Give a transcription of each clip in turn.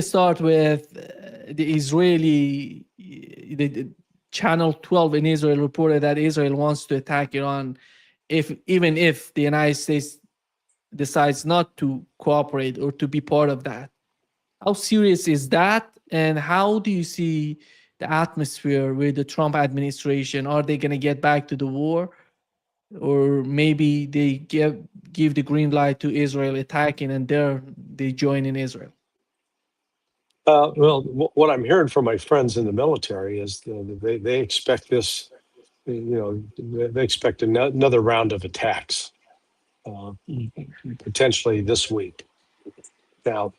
start with the Israeli, the Channel 12 in Israel reported that Israel wants to attack Iran even if the United States decides not to cooperate or to be part of that. How serious is that? And how do you see the atmosphere with the Trump administration? Are they going to get back to the war? Or maybe they give the green light to Israel attacking and they join in Israel? Well, what I'm hearing from my friends in the military is they expect this, they expect another round of attacks, potentially this week. Now,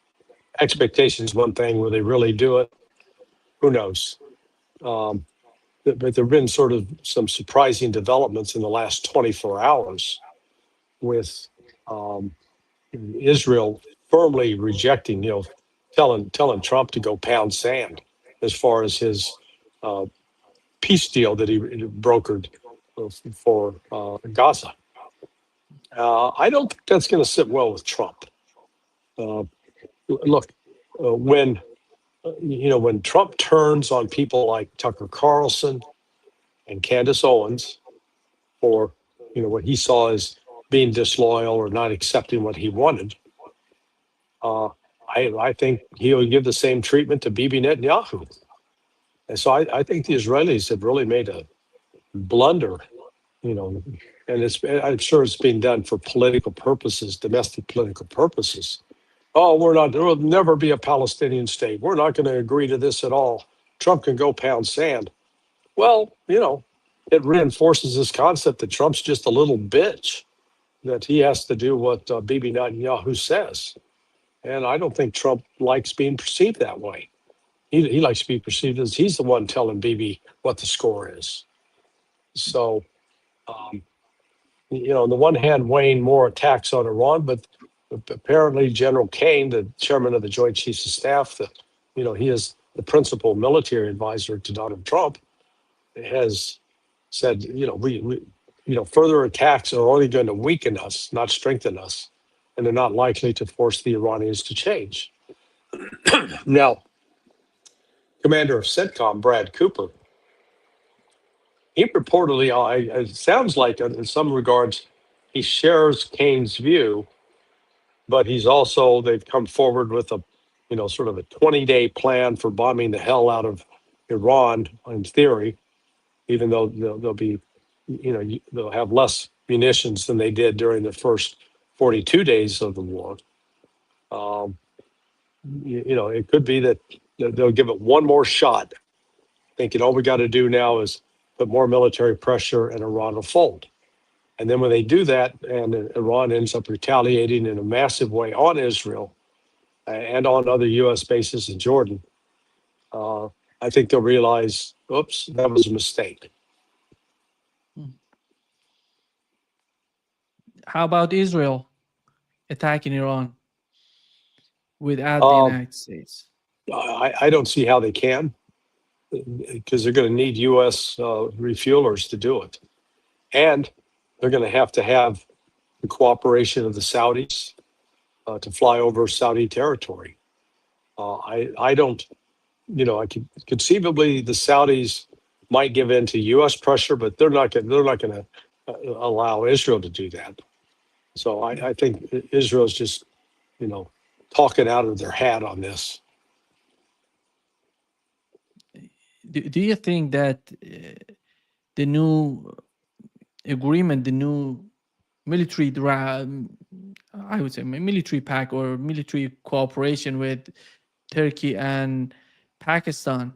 expectation is one thing. Will they really do it? Who knows? But there have been sort of some surprising developments in the last 24 hours with Israel firmly rejecting, telling Trump to go pound sand as far as his peace deal that he brokered for Gaza. I don't think that's going to sit well with Trump. Look, when Trump turns on people like Tucker Carlson and Candace Owens for what he saw as being disloyal or not accepting what he wanted, I think he'll give the same treatment to Bibi Netanyahu. And so I think the Israelis have really made a blunder, and I'm sure it's being done for political purposes, domestic political purposes. Oh, there will never be a Palestinian state. We're not going to agree to this at all. Trump can go pound sand. Well, it reinforces this concept that Trump's just a little bitch, that he has to do what Bibi Netanyahu says. And I don't think Trump likes being perceived that way. He likes to be perceived as he's the one telling Bibi what the score is. So, on the one hand, weighing more attacks on Iran, but apparently General Kane, the chairman of the Joint Chiefs of Staff, he is the principal military advisor to Donald Trump, has said, further attacks are only going to weaken us, not strengthen us, and they're not likely to force the Iranians to change. Now, Commander of CENTCOM, Brad Cooper, he reportedly, it sounds like in some regards, he shares Kane's view, but they've come forward with a, sort of a 20-day plan for bombing the hell out of Iran, in theory, even though they'll have less munitions than they did during the first 42 days of the war. It could be that they'll give it one more shot, thinking all we got to do now is put more military pressure and Iran will fold. And then when they do that and Iran ends up retaliating in a massive way on Israel and on other U.S. bases in Jordan, I think they'll realize, oops, that was a mistake. How about Israel attacking Iran without the United States? I don't see how they can, because they're going to need U.S. refuelers to do it. And they're going to have the cooperation of the Saudis to fly over Saudi territory. I don't, conceivably the Saudis might give in to U.S. pressure, but they're not going to allow Israel to do that. So I think Israel's just, talking out of their hat on this. Do you think that the new agreement, the new military, I would say military pact or military cooperation with Turkey and Pakistan,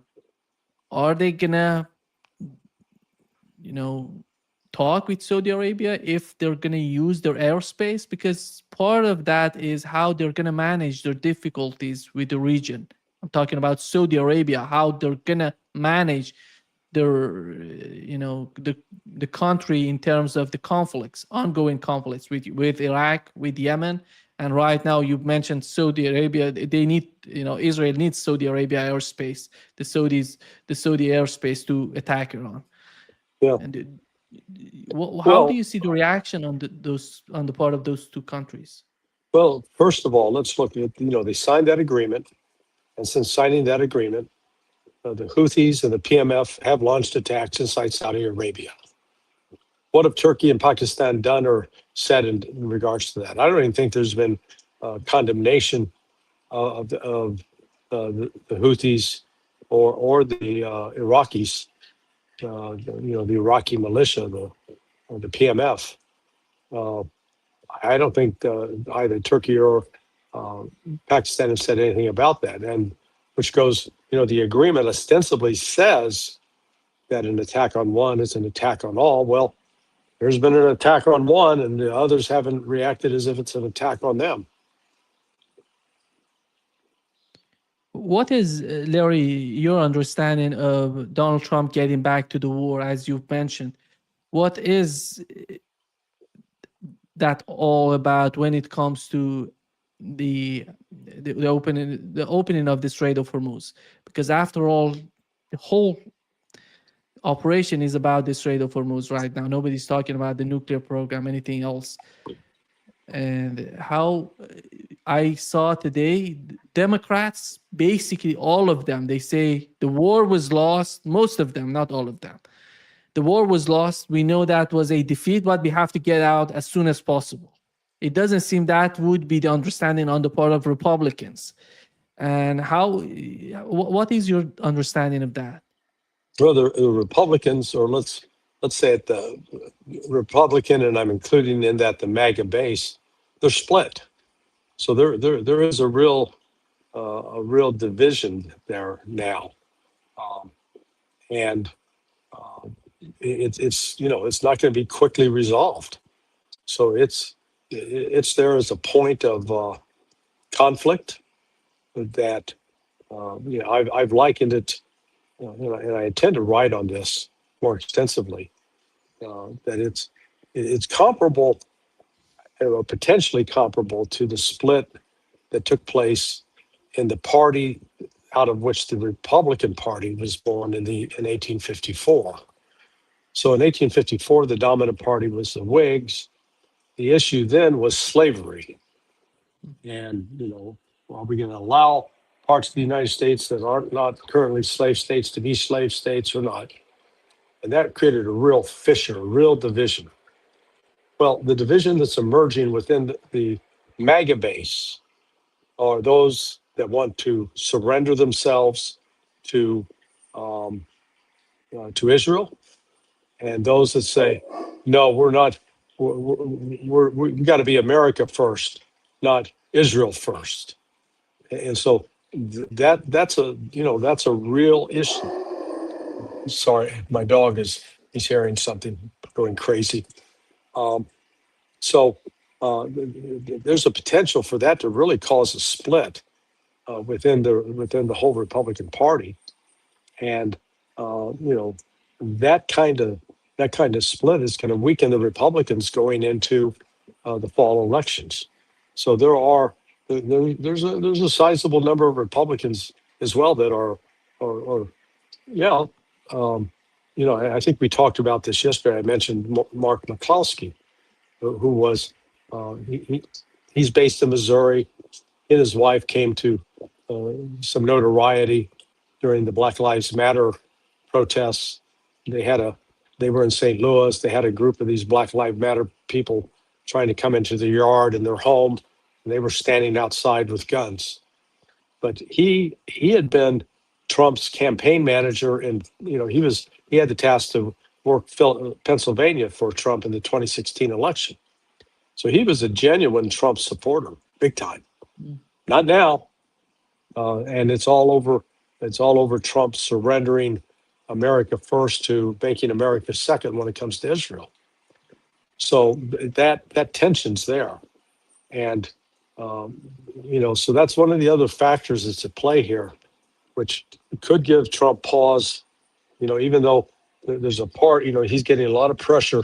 are they gonna, talk with Saudi Arabia if they're gonna use their airspace? Because part of that is how they're gonna manage their difficulties with the region. I'm talking about Saudi Arabia, how they're gonna manage their, the country in terms of the conflicts, ongoing conflicts with Iraq, with Yemen, and right now you mentioned Saudi Arabia. They need, Israel needs Saudi Arabia airspace, the Saudi airspace to attack Iran. Yeah. And how do you see the reaction on the part of those two countries? Well, first of all, let's look at, they signed that agreement. And since signing that agreement, the Houthis and the PMF have launched attacks inside Saudi Arabia. What have Turkey and Pakistan done or said in regards to that? I don't even think there's been condemnation of the Houthis or the Iraqis, the Iraqi militia, the PMF. I don't think either Turkey or Pakistan have said anything about that, and which goes, the agreement ostensibly says that an attack on one is an attack on all. Well, there's been an attack on one, and the others haven't reacted as if it's an attack on them. What is, Larry, your understanding of Donald Trump getting back to the war, as you've mentioned? What is that all about when it comes to the opening of the Strait of Hormuz? Because after all, the whole operation is about the Strait of Hormuz right now. Nobody's talking about the nuclear program, anything else. And how I saw today, Democrats, basically all of them, they say the war was lost. Most of them, not all of them. The war was lost. We know that was a defeat, but we have to get out as soon as possible. It doesn't seem that would be the understanding on the part of Republicans. And what is your understanding of that? Well, the Republicans, or let's say it, the Republican, and I'm including in that the MAGA base, they're split. So there is a real division there now, and it's not going to be quickly resolved. So it's there as a point of conflict that I've likened it, and I intend to write on this more extensively. That it's comparable, potentially comparable to the split that took place in the party out of which the Republican Party was born in 1854. So in 1854, the dominant party was the Whigs. The issue then was slavery. And, are we going to allow parts of the United States that are not currently slave states to be slave states or not? And that created a real fissure, a real division. Well, the division that's emerging within the MAGA base are those that want to surrender themselves to Israel, and those that say, no, we're not. We've got to be America first, not Israel first. And so that's a real issue. Sorry, my dog he's hearing something going crazy. So there's a potential for that to really cause a split within the whole Republican Party, and that kind of split is going to weaken the Republicans going into the fall elections. So there's a sizable number of Republicans as well that are I think we talked about this yesterday. I mentioned Mark McCloskey, who was he's based in Missouri. He and his wife came to some notoriety during the Black Lives Matter protests. They were in St. Louis. They had a group of these Black Lives Matter people trying to come into the yard in their home, and they were standing outside with guns. But he had been Trump's campaign manager, and he had the task to work Pennsylvania for Trump in the 2016 election. So he was a genuine Trump supporter, big time. Not now, and it's all over Trump surrendering America first to making America second when it comes to Israel. So that tension's there, and so that's one of the other factors that's at play here, which could give Trump pause. Even though there's a part, he's getting a lot of pressure,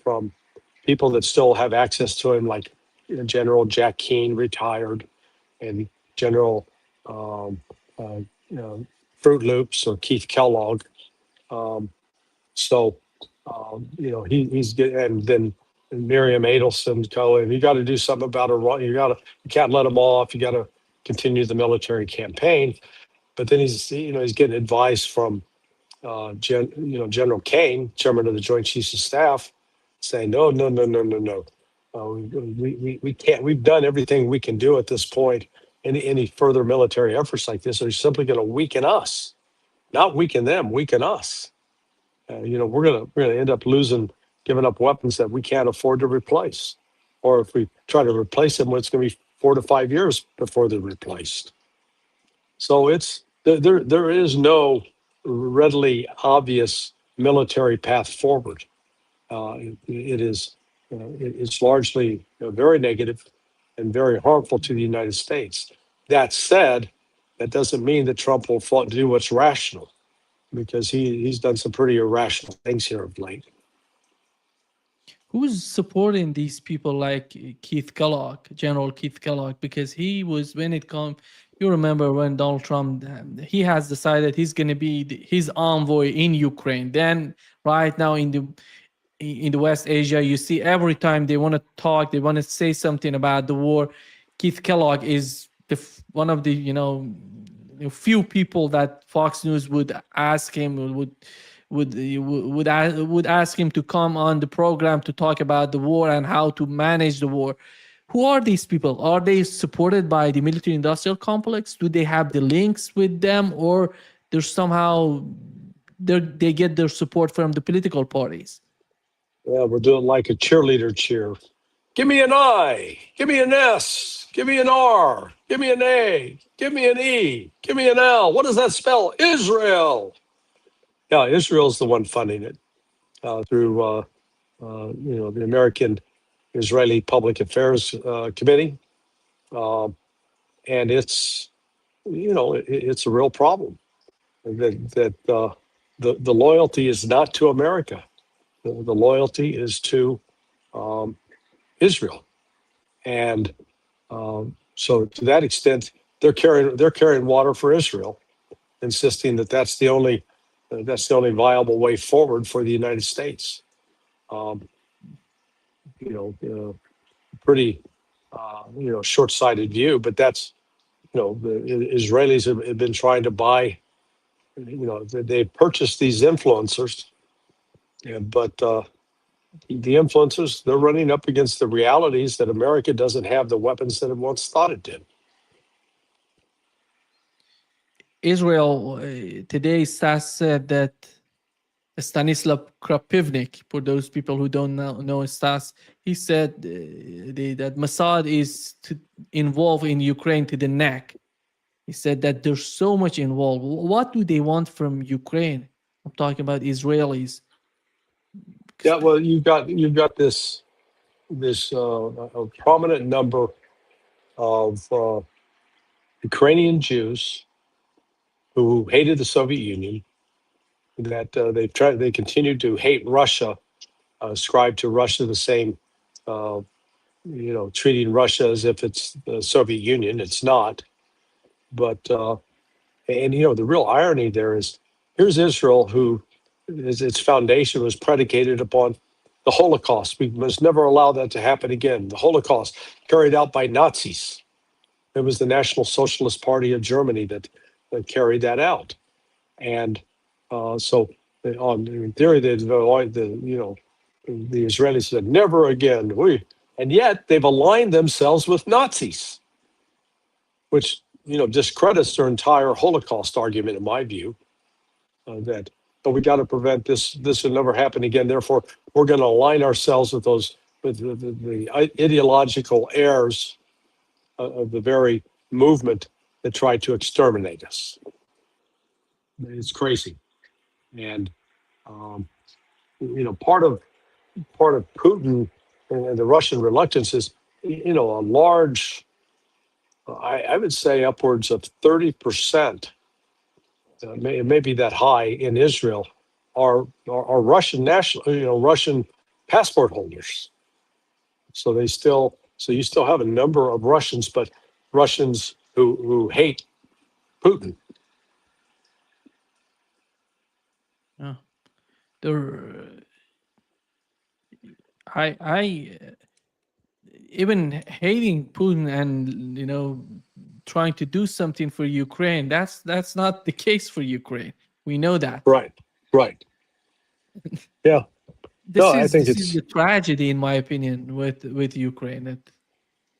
from people that still have access to him, like General Jack Keane, retired, and General Fruit Loops or Keith Kellogg. He's getting, and then Miriam Adelson going, you got to do something about Iran. You can't let them off. You got to continue the military campaign. But then he's getting advice from General Kane, chairman of the Joint Chiefs of Staff, saying no. We can't. We've done everything we can do at this point. Any further military efforts like this are simply going to weaken us, not weaken them, weaken us. We're gonna end up giving up weapons that we can't afford to replace, or if we try to replace them, it's going to be 4 to 5 years before they're replaced. So there is no readily obvious military path forward. It's largely very negative and very harmful to the United States. That said, that doesn't mean that Trump will do what's rational, because he's done some pretty irrational things here of late. Who's supporting these people like Keith Kellogg, General Keith Kellogg? Because he was, when it comes, you remember when Donald Trump, he has decided he's going to be his envoy in Ukraine. Then right now in the West Asia, you see every time they want to talk, they want to say something about the war, Keith Kellogg is one of the few people that Fox News would ask him, would ask him to come on the program to talk about the war and how to manage the war. Who are these people? Are they supported by the military industrial complex? Do they have the links with them, or there's somehow they get their support from the political parties? Yeah, we're doing like a cheerleader cheer. Give me an I, give me an S, give me an R, give me an A, give me an E, give me an L. What does that spell? Israel. Yeah, Israel's the one funding it through the American Israeli Public Affairs Committee, and it's it's a real problem that the loyalty is not to America. The loyalty is to Israel, and so to that extent, they're carrying water for Israel, insisting that that's the only viable way forward for the United States. Pretty short-sighted view, but that's the Israelis have been trying to buy. They purchased these influencers, but the influencers, they're running up against the realities that America doesn't have the weapons that it once thought it did. Israel today, SAS said that Stanislav Krapivnik, for those people who don't know Stas, he said that Mossad is involved in Ukraine to the neck. He said that there's so much involved. What do they want from Ukraine? I'm talking about Israelis. Yeah, well, you've got this a prominent number of Ukrainian Jews who hated the Soviet Union, that they continue to hate Russia, ascribe to Russia the same, treating Russia as if it's the Soviet Union. It's not. But the real irony there is, here's Israel, who its foundation was predicated upon the Holocaust. We must never allow that to happen again. The Holocaust carried out by Nazis. It was the National Socialist Party of Germany that carried that out. And so, in theory, the Israelis said, never again. And yet they've aligned themselves with Nazis, which discredits their entire Holocaust argument, in my view. But we got to prevent this. This will never happen again. Therefore, we're going to align ourselves with the ideological heirs of the very movement that tried to exterminate us. It's crazy, and part of Putin and the Russian reluctance is a large, I would say upwards of 30%. It may be that high in Israel are Russian Russian passport holders. So you still have a number of Russians, but Russians who hate Putin. Yeah. I even hating Putin and trying to do something for Ukraine. That's not the case for Ukraine. We know that. Right. Yeah. I think This is it's the tragedy, in my opinion, with Ukraine. That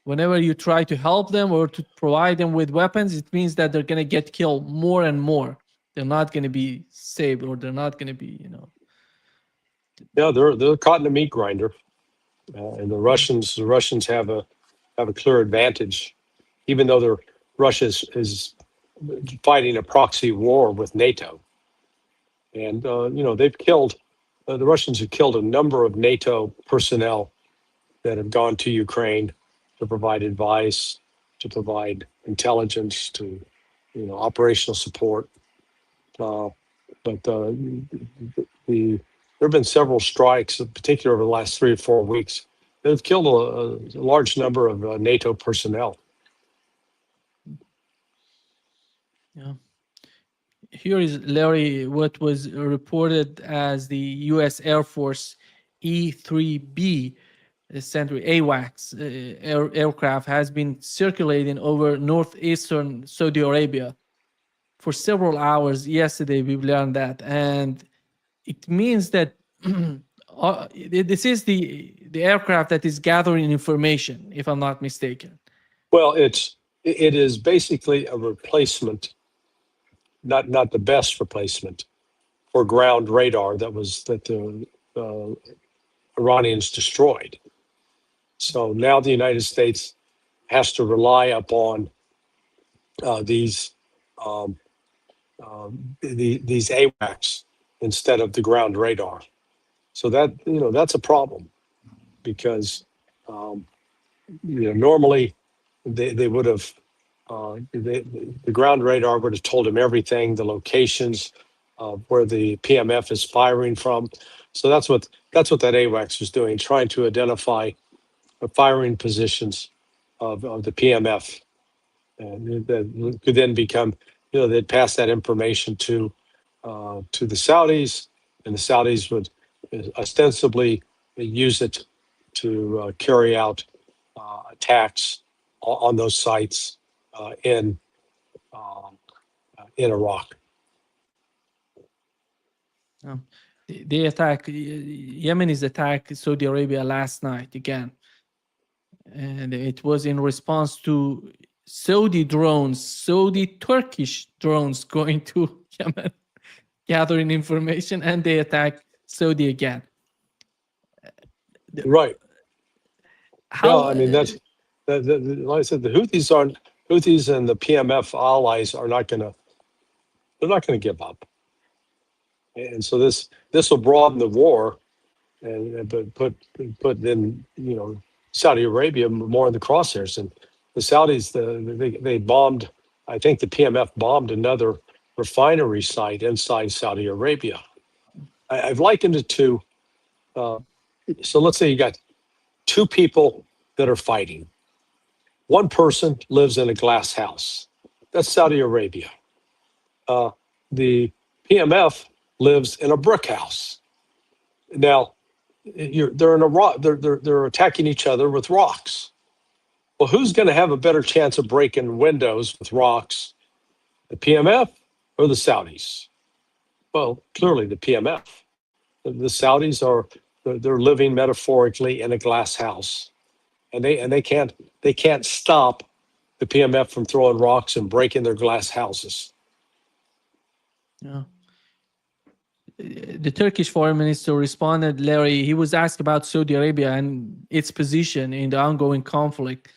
whenever you try to help them or to provide them with weapons, it means that they're going to get killed more and more. They're not going to be saved, or they're not going to be, they're caught in a meat grinder, and the Russians have a clear advantage, even though Russia is fighting a proxy war with NATO, and they've killed the Russians have killed a number of NATO personnel that have gone to Ukraine to provide advice, to provide intelligence, to operational support. But there have been several strikes, in particular over the last 3 or 4 weeks, that have killed a large number of NATO personnel. Yeah. Here is, Larry, what was reported as the U.S. Air Force E-3B Centauri AWACS aircraft has been circulating over northeastern Saudi Arabia for several hours. Yesterday, we've learned that, and it means that this is the aircraft that is gathering information, if I'm not mistaken. Well, it is basically a replacement, not the best replacement, for ground radar that the Iranians destroyed. So now the United States has to rely upon these AWACS instead of the ground radar. So that's a problem, because normally they would have the ground radar would have told them everything, the locations where the PMF is firing from. So that's what that AWACS was doing, trying to identify the firing positions of the PMF, and that could then become, they'd pass that information to the Saudis, and the Saudis would ostensibly use it to carry out attacks on those sites in Iraq. The attack, Yemenis attacked Saudi Arabia last night again, and it was in response to Saudi Turkish drones going to Yemen, gathering information, and they attacked Saudi again. Right. How? I mean, that's like I said, the Houthis and the PMF allies are not going to give up, and so this will broaden the war, and put then Saudi Arabia more in the crosshairs. And the Saudis, they bombed. I think the PMF bombed another refinery site inside Saudi Arabia. I've likened it to. So let's say you got 2 people that are fighting. One person lives in a glass house. That's Saudi Arabia. The PMF lives in a brick house. Now, they're in a rock. They're attacking each other with rocks. Well, who's going to have a better chance of breaking windows with rocks, the PMF or the Saudis? Well, clearly the PMF. The Saudis they're living metaphorically in a glass house, and they can't stop the PMF from throwing rocks and breaking their glass houses. Yeah. The Turkish foreign minister responded, Larry. He was asked about Saudi Arabia and its position in the ongoing conflict.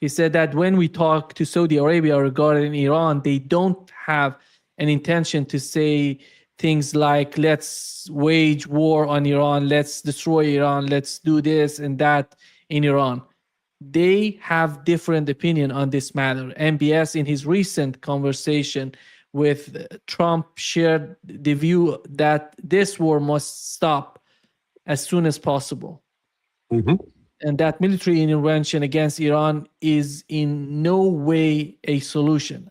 He said that when we talk to Saudi Arabia regarding Iran, they don't have an intention to say things like, let's wage war on Iran, let's destroy Iran, let's do this and that in Iran. They have different opinion on this matter. MBS, in his recent conversation with Trump, shared the view that this war must stop as soon as possible. Mm-hmm. And that military intervention against Iran is in no way a solution.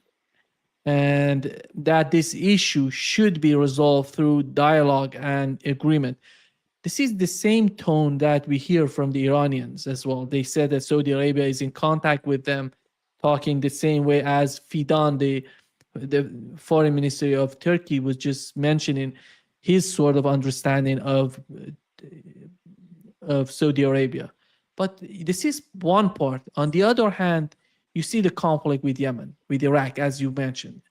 And that this issue should be resolved through dialogue and agreement. This is the same tone that we hear from the Iranians as well. They said that Saudi Arabia is in contact with them talking the same way as Fidan, the foreign minister of Turkey, was just mentioning his sort of understanding of Saudi Arabia. But this is one part. On the other hand, you see the conflict with Yemen, with Iraq, as you mentioned.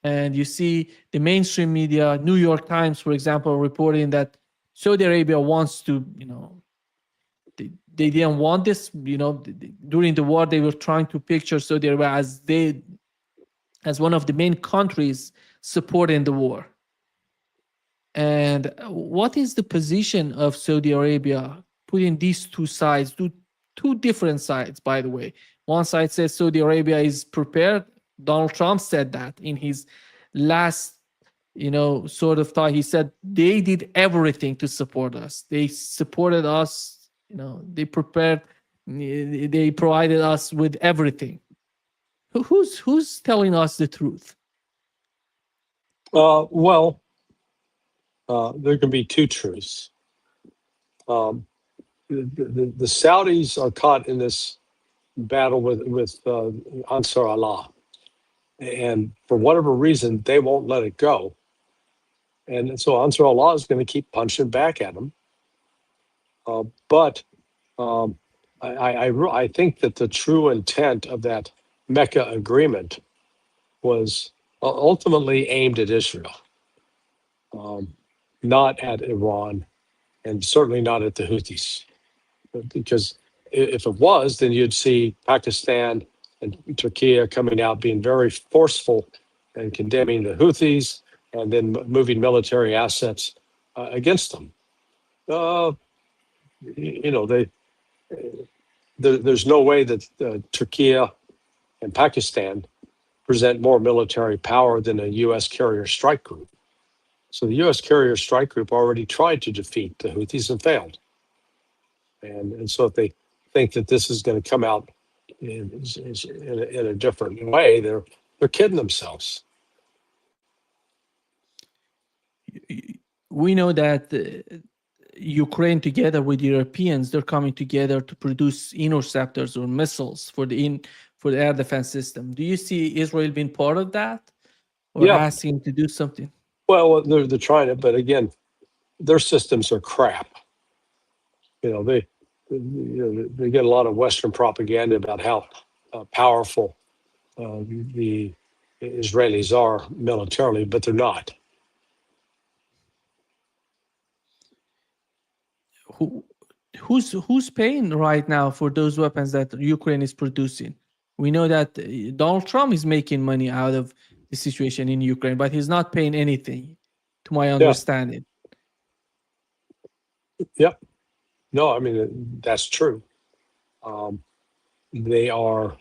And you see the mainstream media, New York Times, for example, reporting that Saudi Arabia wants to, they didn't want this, during the war, they were trying to picture Saudi Arabia as one of the main countries supporting the war. And what is the position of Saudi Arabia, putting these two sides, two different sides, by the way? One side says Saudi Arabia is prepared. Donald Trump said that in his last, sort of thought. He said they did everything to support us. They supported us, they prepared, they provided us with everything. Who's telling us the truth? There can be two truths. The Saudis are caught in this battle with Ansar Allah, and for whatever reason, they won't let it go. And so Ansar Allah is going to keep punching back at them. But I think that the true intent of that Mecca agreement was ultimately aimed at Israel, not at Iran, and certainly not at the Houthis. Because if it was, then you'd see Pakistan and Turkey coming out being very forceful and condemning the Houthis and then moving military assets against them. There's no way that Turkey and Pakistan present more military power than a U.S. carrier strike group. So the U.S. carrier strike group already tried to defeat the Houthis and failed. And so if they think that this is going to come out in a different way, they're kidding themselves. We know that Ukraine, together with Europeans, they're coming together to produce interceptors or missiles for the air defense system. Do you see Israel being part of that, or asking to do something? Well, they're trying it, but again, their systems are crap. They get a lot of Western propaganda about how powerful the Israelis are militarily, but they're not. Who's paying right now for those weapons that Ukraine is producing? We know that Donald Trump is making money out of the situation in Ukraine, but he's not paying anything, to my understanding. Yep. No, I mean, that's true. They are,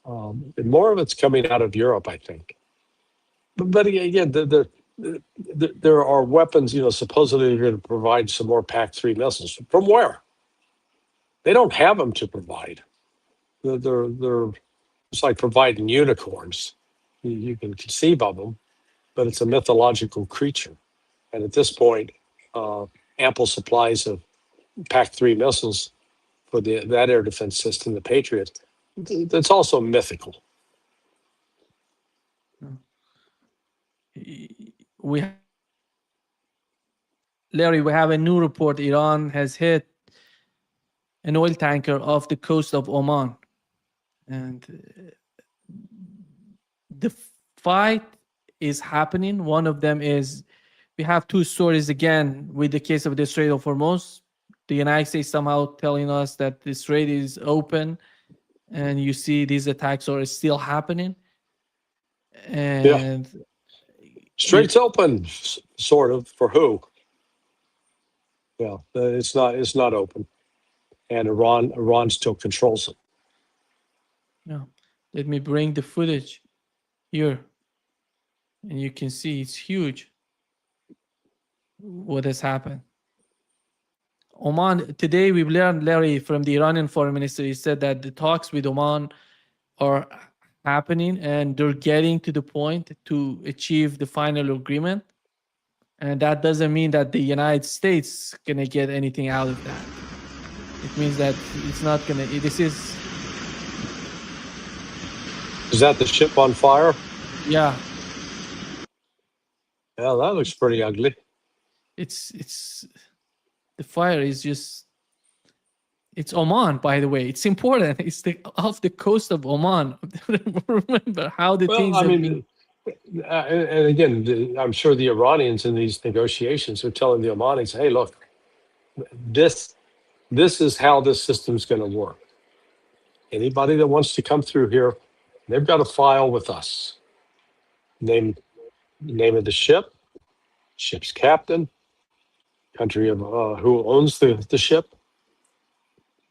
more of it's coming out of Europe, I think. But again, there are weapons, supposedly they're going to provide some more PAC-3 missiles. From where? They don't have them to provide. They're it's like providing unicorns. You can conceive of them, but it's a mythological creature. And at this point, ample supplies of PAC-3 missiles for that air defense system, the Patriot, that's also mythical. Larry, we have a new report. Iran has hit an oil tanker off the coast of Oman. And the fight is happening. One of them is, we have two stories again with the case of the Strait of Hormuz. The United States somehow telling us that the strait is open, and you see these attacks are still happening. And strait's open, sort of, for who? Yeah, it's not open, and Iran still controls it. No, let me bring the footage here, and you can see it's huge. What has happened? Oman, today we've learned, Larry, from the Iranian foreign minister, he said that the talks with Oman are happening and they're getting to the point to achieve the final agreement. And that doesn't mean that the United States is going to get anything out of that. It means that it's not going to, this is Is that the ship on fire? Yeah, Yeah, that looks pretty ugly. it's the fire is just. It's Oman, by the way. It's important. It's off the coast of Oman. Remember how the Well, things I have been. mean, and again, I'm sure the Iranians in these negotiations are telling the Omanis, "Hey, look, this is how this system's going to work. Anybody that wants to come through here, they've got to file with us. Name of the ship, ship's captain, country of who owns the ship,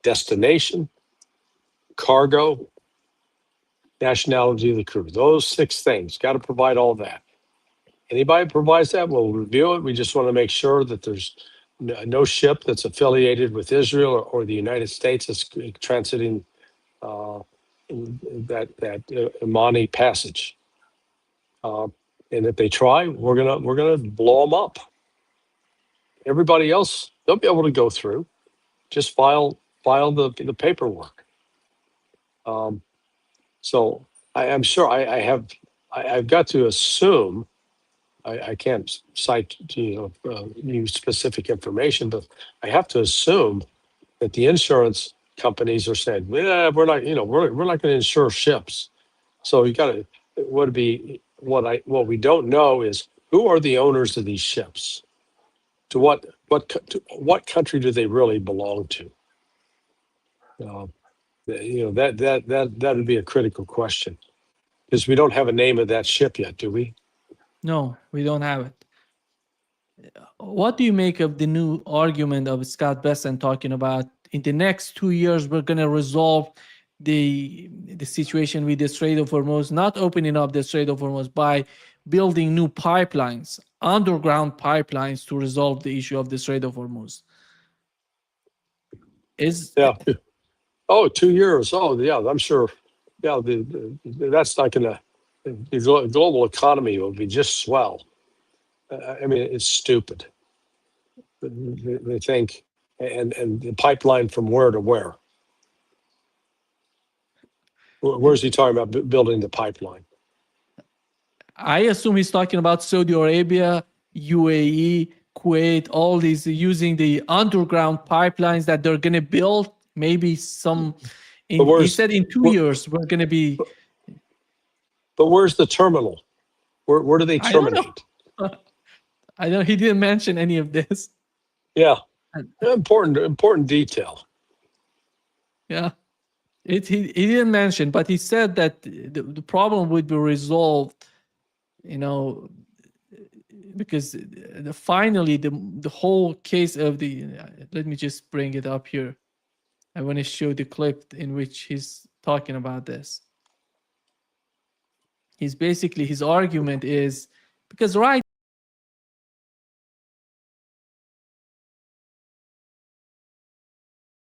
destination, cargo, nationality of the crew. Those 6 things. Got to provide all that. Anybody provides that, we'll review it. We just want to make sure that there's no ship that's affiliated with Israel or the United States that's transiting that Imani passage. And if they try, we're gonna blow them up. Everybody else, they'll be able to go through. Just file the paperwork. So I'm sure I've got to assume. I can't cite use specific information, but I have to assume that the insurance companies are saying, "Yeah, we're not going to insure ships." So you got to what we don't know is who are the owners of these ships? To what country do they really belong to? That would be a critical question because we don't have a name of that ship yet, do we? No, we don't have it. What do you make of the new argument of Scott Bessent talking about in the next 2 years we're going to resolve the situation with the Strait of Hormuz, not opening up the Strait of Hormuz by building new pipelines, underground pipelines to resolve the issue of the Strait of Hormuz? Yeah. Oh, 2 years. Oh, yeah. I'm sure. Yeah, that's not going to. The global economy will be just swell. I mean, it's stupid. They think, and the pipeline from where to where? Where's he talking about building the pipeline? I assume he's talking about Saudi Arabia, UAE, Kuwait, all these using the underground pipelines that they're going to build. Maybe some. He said in 2 years we're going to be. But where's the terminal? Where do they terminate? I know he didn't mention any of this. Yeah, important detail. Yeah, he didn't mention, but he said that the problem would be resolved, because finally the whole case of the. Let me just bring it up here. I want to show the clip in which he's talking about this. His argument is because right